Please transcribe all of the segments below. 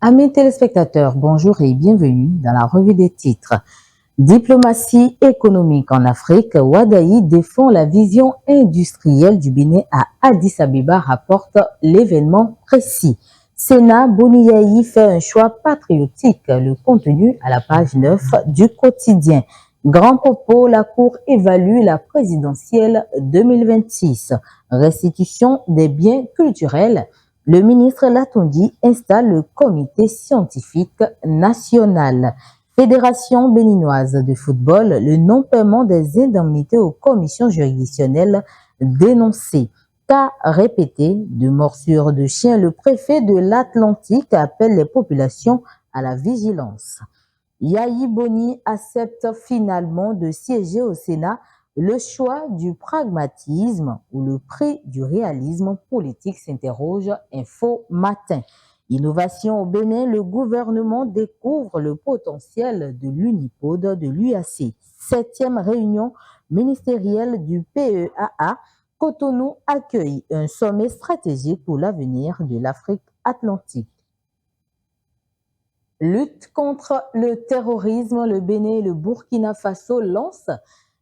Amis téléspectateurs, bonjour et bienvenue dans la revue des titres. Diplomatie économique en Afrique, Wadaï défend la vision industrielle du Bénin à Addis Abeba, rapporte l'événement précis. Sénat, Boniaï fait un choix patriotique, le contenu à la page 9 du quotidien. Grand propos, la Cour évalue la présidentielle 2026. Restitution des biens culturels. Le ministre Latondi installe le comité scientifique national. Fédération béninoise de football, le non-paiement des indemnités aux commissions juridictionnelles dénoncé. Cas répété de morsures de chiens, le préfet de l'Atlantique appelle les populations à la vigilance. Yahi Boni accepte finalement de siéger au Sénat. Le choix du pragmatisme ou le prix du réalisme politique s'interroge Info Matin. Innovation au Bénin, le gouvernement découvre le potentiel de de l'UAC. 7e réunion ministérielle du PEAA. Cotonou accueille un sommet stratégique pour l'avenir de l'Afrique atlantique. Lutte contre le terrorisme, le Bénin et le Burkina Faso lancent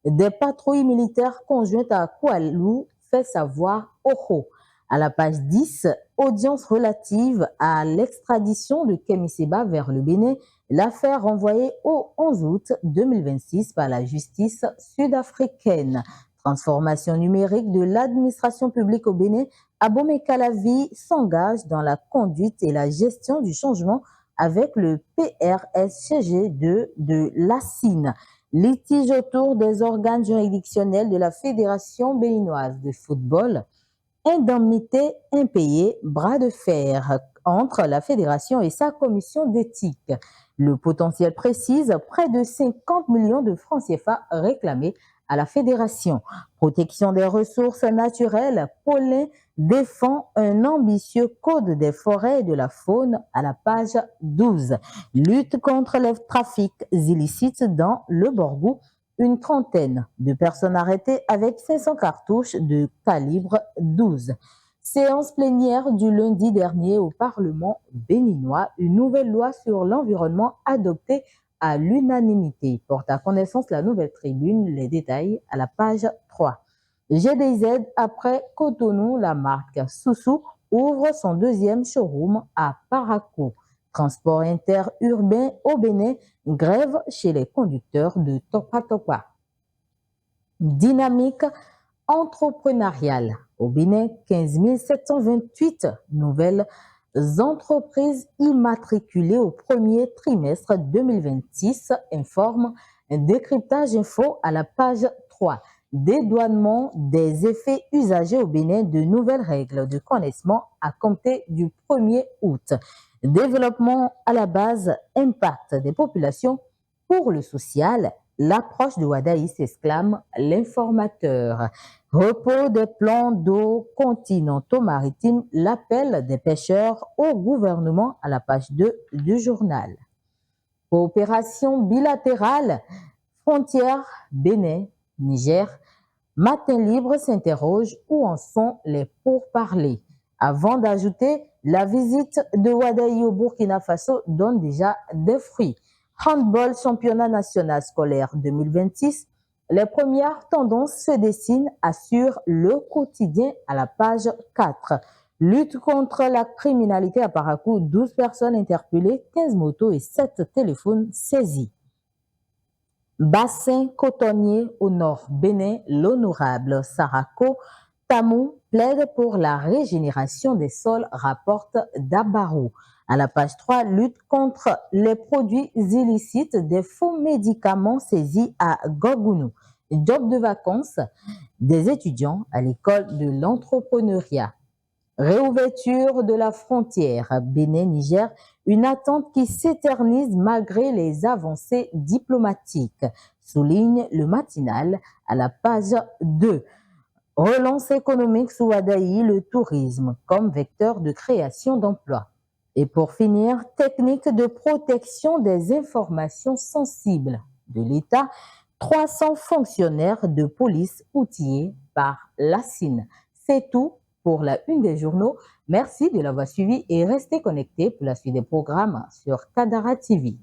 des patrouilles militaires conjointes à Koualou, fait savoir Oho. À la page 10, audience relative à l'extradition de Kémi Séba vers le Bénin, l'affaire renvoyée au 11 août 2026 par la justice sud-africaine. Transformation numérique de l'administration publique au Bénin, Abomey Calavi s'engage dans la conduite et la gestion du changement avec le PRSCG2 de l'ACIN. Litige autour des organes juridictionnels de la Fédération béninoise de football. Indemnité impayée, bras de fer entre la fédération et sa commission d'éthique. Le potentiel précise près de 50 millions de francs CFA réclamés à la fédération. Protection des ressources naturelles, Paulin défend un ambitieux code des forêts et de la faune à la page 12. Lutte contre les trafics illicites dans le Borgou. Une trentaine de personnes arrêtées avec 500 cartouches de calibre 12. Séance plénière du lundi dernier au Parlement béninois, une nouvelle loi sur l'environnement adoptée à l'unanimité. Porte à connaissance la nouvelle tribune, les détails à la page 3. GDZ après Cotonou, la marque Soussou ouvre son deuxième showroom à Parakou. Transport interurbain au Bénin, grève chez les conducteurs de Topa Topa. Dynamique entrepreneuriale au Bénin, 15 728 nouvelles entreprises immatriculées au premier trimestre 2026, informe un décryptage info à la page 3. Dédouanement des effets usagers au Bénin, de nouvelles règles de connaissement à compter du 1er août. Développement à la base, impact des populations pour le social, l'approche de Wadaï s'exclame l'informateur. Repos des plans d'eau continentaux maritimes, l'appel des pêcheurs au gouvernement à la page 2 du journal. Coopération bilatérale, frontières Bénin, Niger. Matin Libre s'interroge où en sont les pourparlers. Avant d'ajouter, la visite de Wadaï au Burkina Faso donne déjà des fruits. Handball championnat national scolaire 2026, les premières tendances se dessinent, assure le quotidien à la page 4. Lutte contre la criminalité à Parakou, 12 personnes interpellées, 15 motos et 7 téléphones saisis. Bassin cotonnier au nord Bénin, l'honorable Sarako Tamou plaide pour la régénération des sols, rapporte Dabarou. À la page 3, lutte contre les produits illicites, des faux médicaments saisis à Gogounou. Job de vacances des étudiants à l'école de l'entrepreneuriat. Réouverture de la frontière Bénin-Niger, une attente qui s'éternise malgré les avancées diplomatiques, souligne le matinal à la page 2. Relance économique sous Wadaï, le tourisme comme vecteur de création d'emplois. Et pour finir, technique de protection des informations sensibles de l'État, 300 fonctionnaires de police outillés par l'ACIN. C'est tout. pour la une des journaux. Merci de l'avoir suivi et restez connectés pour la suite des programmes sur Kadara TV.